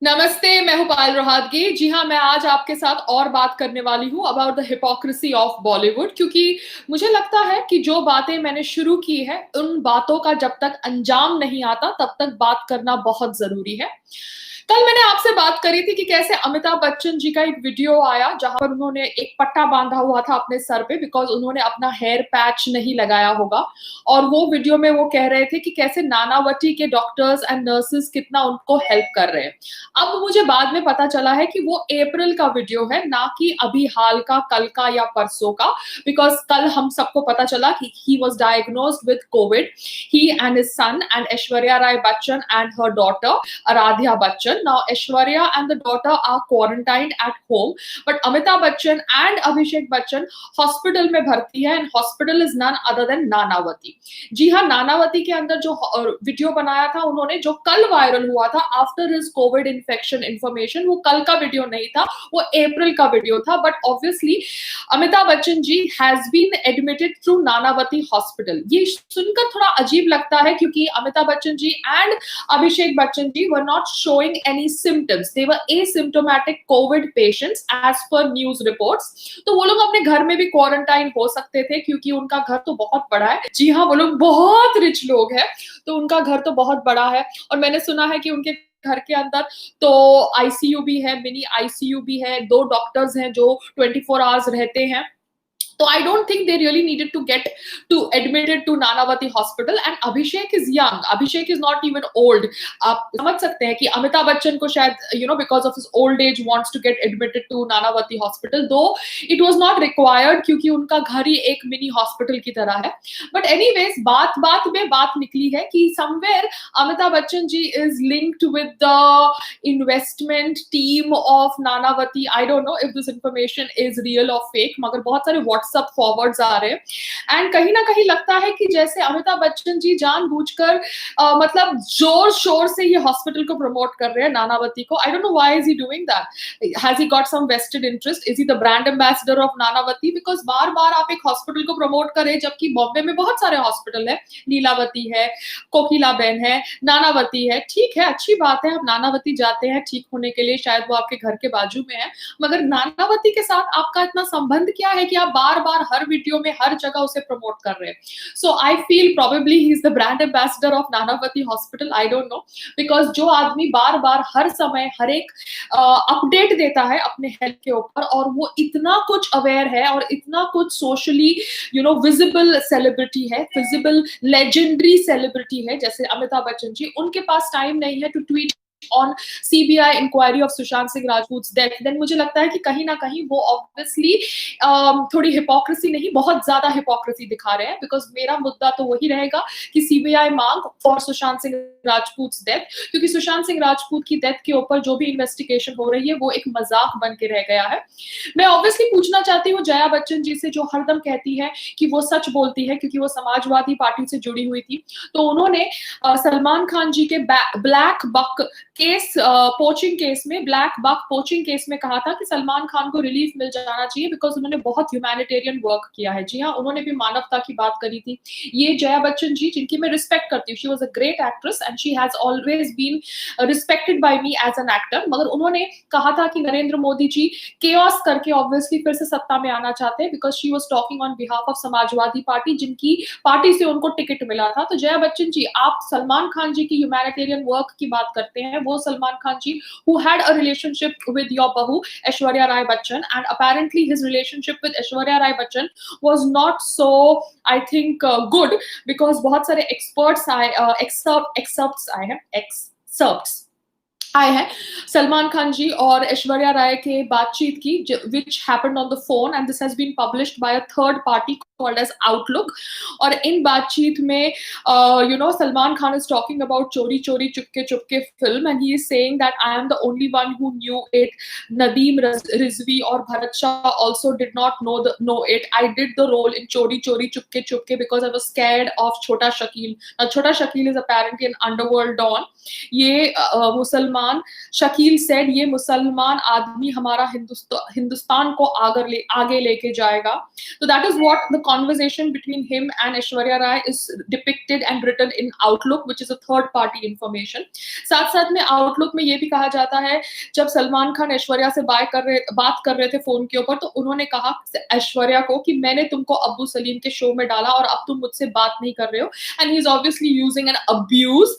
नमस्ते, मैं हूँ पायल रोहतगी। जी हाँ, मैं आज आपके साथ और बात करने वाली हूँ about the hypocrisy of Bollywood, क्योंकि मुझे लगता है कि जो बातें मैंने शुरू की है, उन बातों का जब तक अंजाम नहीं आता, तब तक बात करना बहुत ज़रूरी है। कल मैंने आपसे बात करी थी कि कैसे अमिताभ बच्चन जी का एक वीडियो आया, जहाँ पर उन्होंने एक पट्टा बाँधा हुआ था अपने सर पे बिकॉज़ उन्होंने अपना हेयर पैच नहीं लगाया होगा। और वो वीडियो में वो कह रहे थे कि कैसे नानावती के डॉक्टर्स एंड नर्सेस कितना उनको हेल्प कर रहे हैं। अब मुझे बाद में पता चला है कि वो अप्रैल का वीडियो है, ना कि अभी हाल का, कल का या परसों का, बिकॉज़ कल हम सबको पता चला कि he was diagnosed with covid, he and his son and Aishwarya Rai Bachchan and her daughter Aradhya Bachchan. Now, Aishwarya and the daughter are quarantined at home, but Amitabh Bachchan and Abhishek Bachchan hospital में भर्ती है, and hospital is none other than Nanavati. जी हाँ, नानावती के अंदर जो video बनाया था उन्होंने, जो कल वायरल हुआ था after his Covid infection information, वो कल का वीडियो नहीं था, वो अप्रैल का वीडियो था। But obviously Amitabh Bachchan ji has been admitted through Nanavati hospital. ये सुनकर थोड़ा अजीब लगता है क्योंकि Amitabh Bachchan ji and Abhishek Bachchan ji were not showing any symptoms. They were asymptomatic COVID patients as per news reports. तो वो लोग अपने घर में भी क्वारंटाइन हो सकते थे क्योंकि उनका घर तो बहुत बड़ा है। जी हाँ, वो लोग बहुत रिच लोग हैं, तो उनका घर तो बहुत बड़ा है। और मैंने सुना है कि उनके घर के अंदर तो आईसीयू भी है, मिनी आईसीयू भी है, 2 डॉक्टर्स हैं जो 24 आवर्स रहते हैं। So I don't think they really needed to get to admitted to Nanavati hospital. And Abhishek is young. Abhishek is not even old. आप समझ सकते हैं कि अमिताभ बच्चन को शायद because of his old age wants to get admitted to Nanavati hospital, though it was not required क्योंकि उनका घर ही एक मिनी हॉस्पिटल की तरह है। But anyways, बात में बात निकली है कि somewhere Amitabh Bachchan ji is linked with the investment team of Nanavati. I don't know if this information is real or fake, मगर बहुत सारे व्हाट्सएप फॉरवर्ड्स आ रहे हैं एंड कहीं ना कहीं लगता है कि जैसे अमिताभ बच्चन जी जानबूझकर मतलब जोर शोर से ये हॉस्पिटल को प्रमोट कर रहे हैं, नानावती को। I don't know why is he doing that. Has he got some vested interest? Is he the brand ambassador of Nanavati? Because बार बार आप एक हॉस्पिटल को प्रमोट करें, जबकि बॉम्बे में बहुत सारे हॉस्पिटल है, नीलावती है, कोकिला बेन है, नानावती है। ठीक है, अच्छी बात है, आप नानावती जाते हैं ठीक होने के लिए, शायद वो आपके घर के बाजू में है, मगर नानावती के साथ आपका इतना संबंध क्या है कि आप बार बार हर वीडियो में हर जगह उसे प्रमोट कर रहे हैं? So I feel probably he is the brand ambassador of Nanavati hospital. I don't know, because जो आदमी बार बार हर समय हर एक अपडेट देता है अपने हेल्थ के ऊपर, और वो इतना कुछ अवेयर है और इतना कुछ सोशली विजिबल सेलिब्रिटी है, विजिबल लेजेंडरी सेलिब्रिटी है जैसे अमिताभ बच्चन जी, उनके पास टाइम नहीं है to tweet on CBI inquiry of Sushant Singh Rajput's death, then मुझे लगता है कि कहीं ना कहीं वो obviously थोड़ी हिपोक्रेसी नहीं, बहुत ज्यादा हिपोक्रेसी दिखा रहे हैं। बिकॉज मेरा मुद्दा तो वही रहेगा कि CBI मांग फॉर सुशांत सिंह राजपूत's death, क्योंकि सुशांत सिंह राजपूत की डेथ के ऊपर जो भी इन्वेस्टिगेशन हो रही है वो एक मजाक बन के रह गया है। मैं ऑब्वियसली पूछना चाहती हूँ जया बच्चन जी से, जो हरदम कहती है कि वो सच बोलती है क्योंकि वो समाजवादी पार्टी से जुड़ी हुई थी, तो उन्होंने सलमान खान जी के black buck case, poaching case में, ब्लैक बक पोचिंग केस में कहा था कि सलमान खान को रिलीफ मिल जाना चाहिए बिकॉज उन्होंने बहुत ह्यूमैनिटेरियन वर्क किया है। जी हाँ, उन्होंने भी मानवता की बात करी थी। ये जया बच्चन जी, जिनकी मैं रिस्पेक्ट करती हूँ, she was a great actress and she has always been respected by me as an actor, मगर उन्होंने कहा था कि नरेंद्र मोदी जी केओस करके ऑब्वियसली फिर से सत्ता में आना चाहते हैं, because she was talking on behalf of Samajwadi party, जिनकी पार्टी से उनको टिकट मिला था। तो जया बच्चन जी, आप सलमान खान जी की ह्यूमैनिटेरियन वर्क की बात करते हैं, वो सलमान खान जी who had a relationship with your bahu Aishwarya Rai Bachchan, and apparently his relationship with Aishwarya Rai Bachchan was not so, I think, good, because बहुत सारे experts आए, excerpts आए हैं, excerpts आए हैं सलमान खान जी और ऐश्वर्या राय के बातचीत की, which happened on the phone, and this has been published by a third party called as Outlook. और इन बातचीत में Salman Khan is talking about Chori Chori Chupke Chupke film, and he is saying that I am the only one who knew it. Nadeem Rizvi or Bharat Shah also did not know it. I did the role in Chori Chori Chupke Chupke because I was scared of Chota Shakil. Now Chota Shakil is apparently an underworld don. ये मुसलमान, Shakeel said, ये मुसलमान आदमी हमारा हिंदुस्तान को आगे लेके जाएगा। तो that is what the conversation between him and Aishwarya Rai is depicted and written in Outlook, which is a third party information. साथ साथ में Outlook में ये भी कहा जाता है, जब सलमान खान ऐश्वर्या से बात कर रहे थे फोन के ऊपर, तो उन्होंने कहा ऐश्वर्या को कि मैंने तुमको अब्बू सलीम के शो में डाला और अब तुम मुझसे बात नहीं कर रहे हो. And he is obviously using an abuse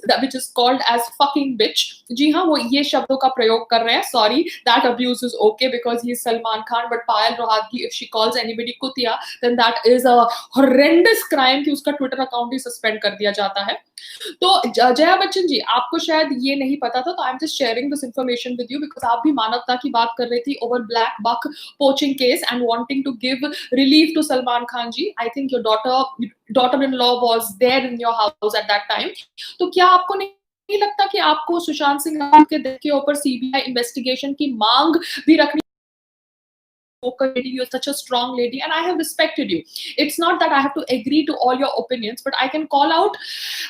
that which is called as fucking bitch. जी हाँ, वो ये शब्दों का प्रयोग कर रहे हैं. Sorry, that abuse is okay because he is Salman Khan, but Payal Rohatgi, if she calls anybody कुतिया, then that is a horrendous crime कि उसका ट्विटर अकाउंट ही सस्पेंड कर दिया जाता है. तो जया बच्चन जी, आपको शायद ये नहीं पता था, तो I am just sharing this information with you because आप भी मानवता की बात कर रही थी over black buck poaching case and wanting to give relief to Salman Khan ji. I think your daughter in law was there in your house at that time. तो क्या आपको नहीं लगता कि आपको सुशांत सिंह राजपूत के डेथ के ऊपर सीबीआई इन्वेस्टिगेशन की मांग भी रखनी? You're such a strong lady and I have respected you. It's not that I have to agree to all your opinions, but I can call out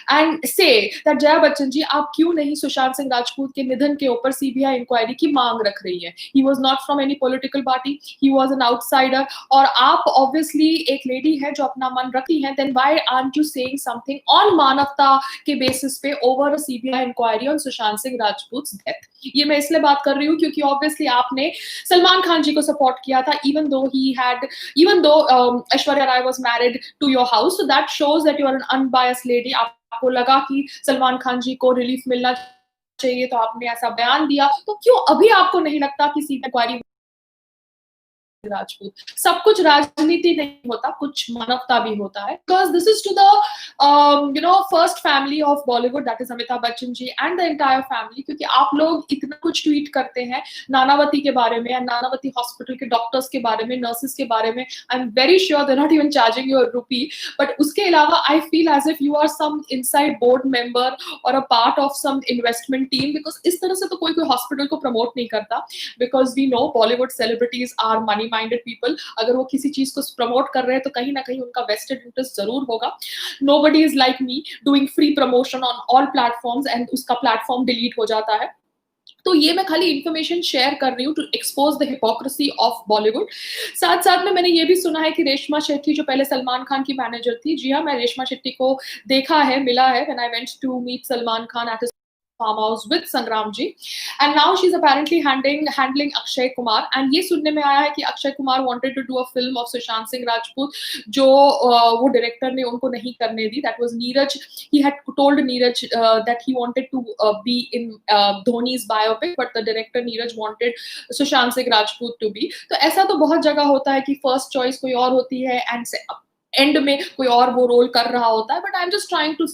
and say that Jaya Bachchan ji, आप क्यों नहीं सुशांत सिंह राजपूत के निधन के ऊपर CBI inquiry की मांग रख रही है? He was not from any political party, he was an outsider. और आप obviously एक lady है जो अपना मन रखती है, then why aren't you saying something on मानवता के basis पे over a CBI inquiry on Sushant Singh Rajput's death? ये मैं इसलिए बात कर रही हूँ क्योंकि ऑब्वियसली आपने सलमान खान जी को सपोर्ट किया था, even though Aishwarya Rai was married to your house, so that shows that you are an unbiased lady. आपको लगा कि सलमान खान जी को रिलीफ मिलना चाहिए, तो आपने ऐसा बयान दिया. तो क्यों अभी आपको नहीं लगता कि सीबीआई इंक्वायरी राजपूत? सब कुछ राजनीति नहीं होता, कुछ मानवता भी होता है. Because this is to the first family of Bollywood, that is Amitabh Bachchan ji and the entire family. क्योंकि आप लोग इतना कुछ ट्वीट करते हैं नानावती के बारे में, नानावती हॉस्पिटल के डॉक्टर्स के बारे में, नर्सेस के बारे में. I am very sure they not even charging you a rupee, but उसके अलावा I feel as if you are some inside board member और a part of some investment team. Because इस तरह से तो कोई हॉस्पिटल को प्रमोट नहीं करता. Because we know Bollywood celebrities are money minded people. अगर वो किसी चीज को प्रमोट कर रहे हैं तो कहीं ना कहीं उनका वेस्टेड इंटरेस्ट जरूर होगा. Nobody is like me doing free promotion on all platforms and उसका प्लेटफॉर्म डिलीट हो जाता है. तो ये मैं खाली इंफॉर्मेशन शेयर कर रही हूँ to expose the hypocrisy of Bollywood. साथ साथ में मैंने ये भी सुना है कि रेशमा शेट्टी जो पहले सलमान खान की मैनेजर थी, जी हाँ, मैं रेशमा शेट्टी को देखा है, मिला है when I went to meet Salman Khan at farm house with Sangram ji, and now she's apparently handling Akshay Kumar. And ये सुनने में आया है कि Akshay Kumar wanted to do a film of Sushant Singh Rajput, जो वो डायरेक्टर ने उनको नहीं करने दी. That was Neeraj. He had told Neeraj that he wanted to be in Dhoni's biopic, but the director Neeraj wanted Sushant Singh Rajput to be. तो ऐसा तो बहुत जगह होता है कि फर्स्ट चॉइस कोई और होती है एंड एंड में कोई और वो रोल कर रहा होता है. But I am just trying to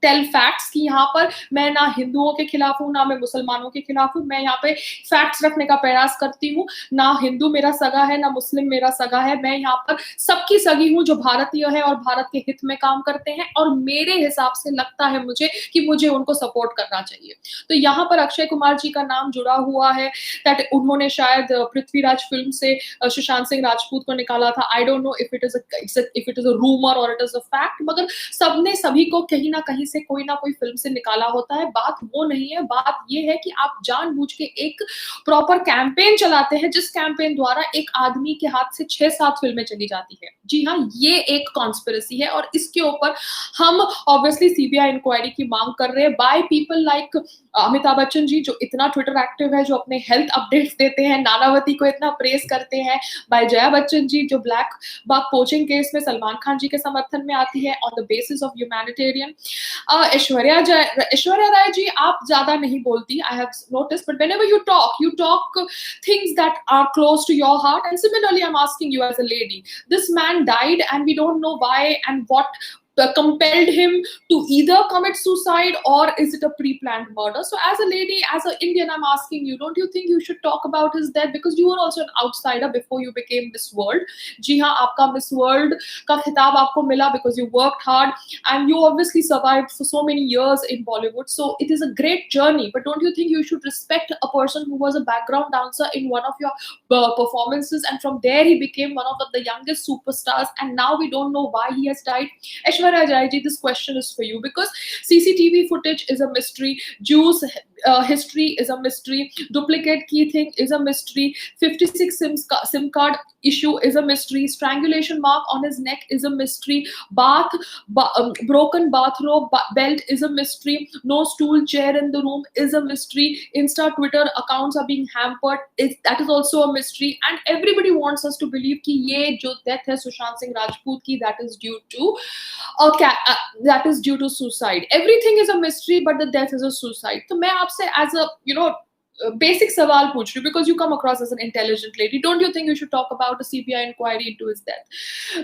tell facts कि यहाँ पर मैं ना हिंदुओं के खिलाफ हूँ, ना मैं मुसलमानों के खिलाफ हूँ. मैं यहाँ पे फैक्ट्स रखने का प्रयास करती हूँ. ना हिंदू मेरा सगा है, ना मुस्लिम मेरा सगा है. मैं यहाँ पर सबकी सगी हूँ जो भारतीय है और भारत के हित में काम करते हैं, और मेरे हिसाब से लगता है मुझे कि मुझे उनको सपोर्ट करना चाहिए. तो यहाँ पर अक्षय कुमार जी का नाम जुड़ा हुआ है. दैट उन्होंने शायद पृथ्वीराज फिल्म से सुशांत सिंह राजपूत को निकाला था. आई don't know if it is a rumour और इट इज अ फैक्ट, मगर सबने सभी को कहीं ना कहीं से कोई ना कोई फिल्म से निकाला होता है. बात वो नहीं है, बात ये है कि आप जानबूझ के एक प्रॉपर कैंपेन चलाते हैं, जिस कैंपेन द्वारा एक आदमी के हाथ से 6-7 फिल्में चली जाती है. जी हाँ, ये एक कॉन्स्पिरेसी है और इसके ऊपर हम ऑब्वियसली सीबीआई इंक्वायरी की मांग कर रहे हैं by people like Amitabh Bachchan ji, जो इतना ट्विटर एक्टिव है, जो अपने हेल्थ अपडेट्स देते हैं, नानावती को इतना प्रेस करते हैं, बाय जया बच्चन जी जो ब्लैक बक पोचिंग केस में सलमान खान जी के समर्थन में आती है on the basis of humanitarian. Aishwarya Rai ji, आप ज्यादा नहीं बोलती, I have notice, but whenever you talk things that are close to your heart. And similarly, I'm asking you as a lady, this man died and we don't know why and what compelled him to either commit suicide or is it a pre-planned murder. So as a lady, as an Indian, I'm asking you, don't you think you should talk about his death, because you were also an outsider before you became Miss World. जी हाँ, आपका Miss World का खिताब आपको मिला because you worked hard and you obviously survived for so many years in Bollywood. So it is a great journey, but don't you think you should respect a person who was a background dancer in one of your performances, and from there he became one of the youngest superstars, and now we don't know why he has died. Aishwarya Rai ji, this question is for you because CCTV footage is a mystery. Jews history is a mystery, duplicate key thing is a mystery, 56 sim card issue is a mystery, strangulation mark on his neck is a mystery, broken bathrobe belt is a mystery, no stool chair in the room is a mystery, Insta Twitter accounts are being hampered, that is also a mystery, and everybody wants us to believe कि ये जो death है सुशांत सिंह राजपूत की, that is due to suicide. Everything is a mystery, but the death is a suicide. तो मैं आपसे as a basic सवाल पूछ रही हूँ, because you come across as an intelligent lady, don't you think you should talk about the CBI inquiry into his death?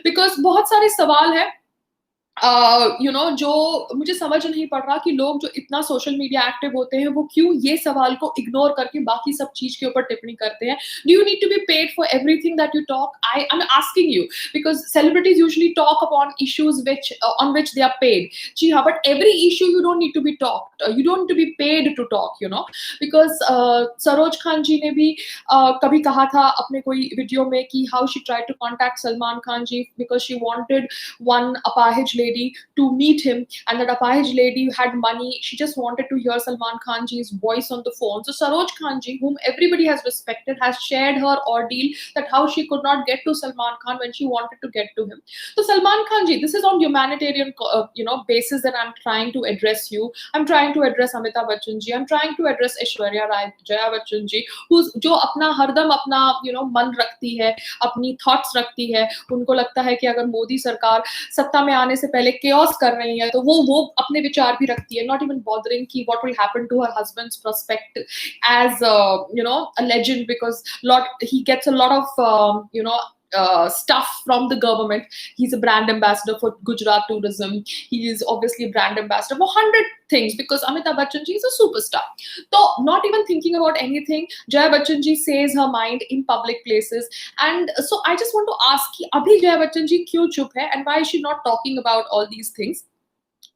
Because बहुत सारे सवाल हैं जो मुझे समझ नहीं पड़ रहा कि लोग जो इतना सोशल मीडिया एक्टिव होते हैं वो क्यों ये सवाल को इग्नोर करके बाकी सब चीज के ऊपर टिप्पणी करते हैं. Do you need to be paid for everything that you talk? I am asking you because celebrities usually talk upon issues on which they are paid. जी हाँ, but every issue you don't need to be talked, you don't need to be paid to talk, because Saroj Khan ji ने भी कभी कहा था अपने कोई video में कि how she tried to contact Salman Khan ji because she wanted one अपाहिज lady to meet him, and that apahiz lady had money. She just wanted to hear Salman Khan ji's voice on the phone. So Saroj Khan ji, whom everybody has respected, has shared her ordeal that how she could not get to Salman Khan when she wanted to get to him. So Salman Khan ji, this is on humanitarian basis that I'm trying to address you. I'm trying to address Amitabh Bachchan ji. I'm trying to address Aishwarya Rai, Jaya Bachchan ji, who's जो अपना हरदम अपना मन रखती है, अपनी thoughts रखती है. उनको लगता है कि अगर मोदी सरकार सत्ता में आने से पहले chaos कर रही है तो वो अपने विचार भी रखती है, not even bothering कि what will happen to her husband's prospect as a legend, because he gets a lot of stuff from the government. He's a brand ambassador for Gujarat tourism. He is obviously a brand ambassador for 100 things because Amitabh Bachchan ji is a superstar. So not even thinking about anything, Jaya Bachchan ji says her mind in public places. And so I just want to ask कि अभी Jaya Bachchan ji क्यों चुप है and why is she not talking about all these things?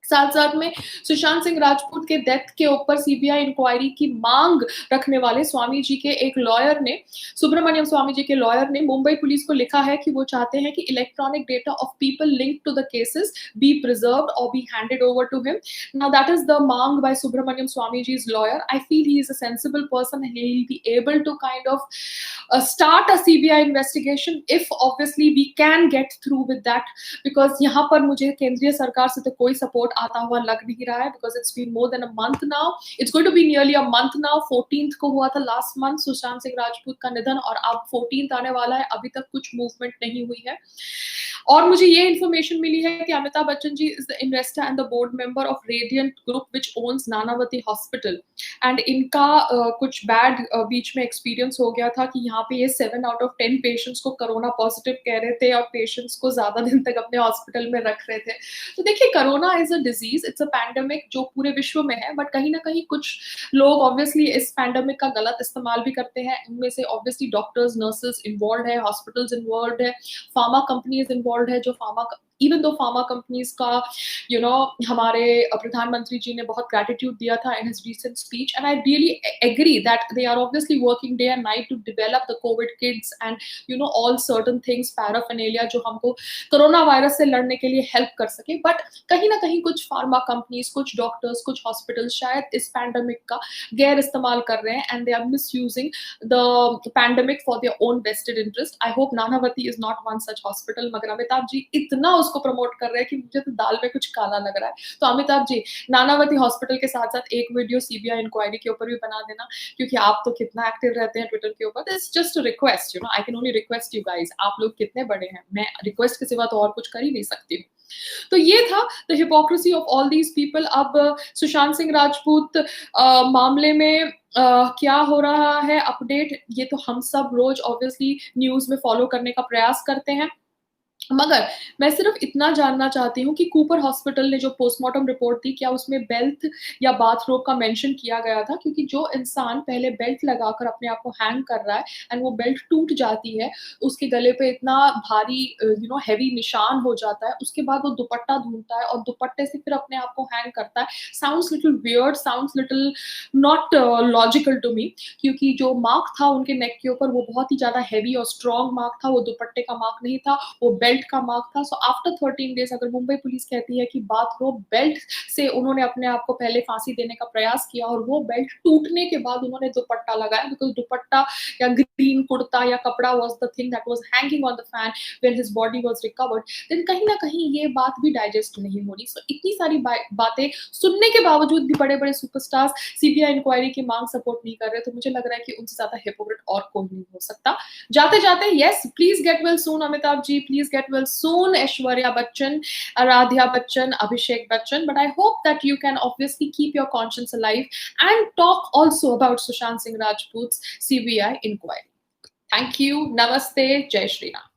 साथ साथ में सुशांत सिंह राजपूत के death के ऊपर सीबीआई इंक्वायरी की मांग रखने वाले स्वामी जी के एक लॉयर ने, सुब्रमण्यम स्वामी जी के लॉयर ने मुंबई पुलिस को लिखा है कि वो चाहते हैं कि electronic data of people linked to the cases be preserved और be handed over to him. Now that is the मांग by Subramanian Swamy ji's lawyer. I feel he is a sensible person and he will be able to kind of start a CBI investigation if obviously we can get through with that, because यहाँ पर मुझे केंद्रीय सरकार से तो कोई support आता हुआ लग नहीं रहा है, because it's been more than a month now. It's going to be nearly a month now. 14th को हुआ था last month सुशांत सिंह राजपूत का निधन और अब 14th आने वाला है, अभी तक कुछ मूवमेंट नहीं हुई है. और मुझे ये इन्फॉर्मेशन मिली है कि Amitabh Bachchan ji is the investor and the board member of radiant group which owns Nanavati hospital, and इनका कुछ बैड बीच में एक्सपीरियंस हो गया था कि यहाँ पे ये 7 out of 10 पेशेंट्स को कोरोना पॉजिटिव कह रहे थे और पेशेंट्स को ज्यादा दिन तक अपने हॉस्पिटल में रख रहे थे. तो देखिए, corona is a disease, it's a pandemic जो पूरे विश्व में है, बट कहीं ना कहीं कुछ लोग ऑब्वियसली इस पैंडेमिक का गलत इस्तेमाल भी करते हैं. इनमें से ऑब्वियसली डॉक्टर्स, नर्सेज इन्वॉल्व है, हॉस्पिटल्स इन्वॉल्व है, फार्मा कंपनीज इन्वॉल्व है, जो इवन दो फार्मा कंपनीज का हमारे प्रधानमंत्री जी ने बहुत ग्रेटिट्यूड दिया था in his recent speech, and I really agree that they are obviously working day and night to develop the covid kits and all certain things, paraphernalia, जो हमको corona virus से लड़ने के लिए हेल्प कर सके. बट कहीं ना कहीं कुछ फार्मा कंपनीज, कुछ डॉक्टर्स, कुछ हॉस्पिटल्स शायद इस पैंडेमिक का गैर इस्तेमाल कर रहे हैं and they are misusing the pandemic for their own vested interest. I hope Nanavati is not one such hospital. मगर अमिताभ जी इतना उसको प्रमोट कर रहे हैं कि मुझे तो दाल में कुछ काला लग रहा है. तो अमिताभ जी, नानावती हॉस्पिटल के साथ साथ एक वीडियो सीबीआई इंक्वायरी के ऊपर भी बना देना, क्योंकि आप तो कितना एक्टिव रहते हैं ट्विटर के ऊपर. This just a request, I can only request you guys. आप लोग कितने बड़े हैं, मैं रिक्वेस्ट के सिवा तो और कुछ कर ही नहीं सकती हूँ. तो ये था the hypocrisy of all these people. अब सुशांत सिंह राजपूत मामले में क्या हो रहा है अपडेट, ये तो हम सब रोज ऑब्वियसली न्यूज में फॉलो करने का प्रयास करते हैं. मगर मैं सिर्फ इतना जानना चाहती हूँ कि कूपर हॉस्पिटल ने जो पोस्टमार्टम रिपोर्ट दी, क्या उसमें बेल्ट या बाथरोब का मेंशन किया गया था? क्योंकि जो इंसान पहले बेल्ट लगाकर अपने आप को हैंग कर रहा है एंड वो बेल्ट टूट जाती है, उसके गले पे इतना भारी हैवी निशान हो जाता है, उसके बाद वो दुपट्टा ढूंढता है और दुपट्टे से फिर अपने आप को हैंग करता है. Sounds little weird, sounds little not logical to me, क्योंकि जो मार्क था उनके नेक के ऊपर वो बहुत ही ज्यादा हैवी और स्ट्रॉन्ग मार्क था, वो दुपट्टे का मार्क नहीं था, वो बेल्ट बेल्ट का मार्क था। सो आफ्टर 13 डेज़ अगर मुंबई पुलिस कहती है कि बाथरोब बेल्ट से उन्होंने अपने आप को पहले फांसी देने का प्रयास किया और वो बेल्ट टूटने के बाद उन्होंने दुपट्टा लगाया, बिकॉज़ दुपट्टा या ग्रीन कुर्ता या कपड़ा was the thing that was hanging on the fan when his body was recovered, then कहीं न कहीं ये बात भी डाइजेस्ट नहीं हो रही। सो इतनी सारी बातें सुनने के बावजूद भी बड़े-बड़े सुपरस्टार्स सीबीआई इंक्वायरी की मांग सपोर्ट नहीं कर रहे, तो मुझे लग रहा है कि उनसे ज़्यादा हिपोक्रेट और कोई नहीं हो सकता। जाते-जाते yes, please get well soon Amitabh ji, please get well soon Aishwarya Bachchan, Aradhya Bachchan, Abhishek Bachchan, but I hope that you can obviously keep your conscience alive and talk also about Sushant Singh Rajput's CBI inquiry. Thank you. Namaste. Jai Shri Ram.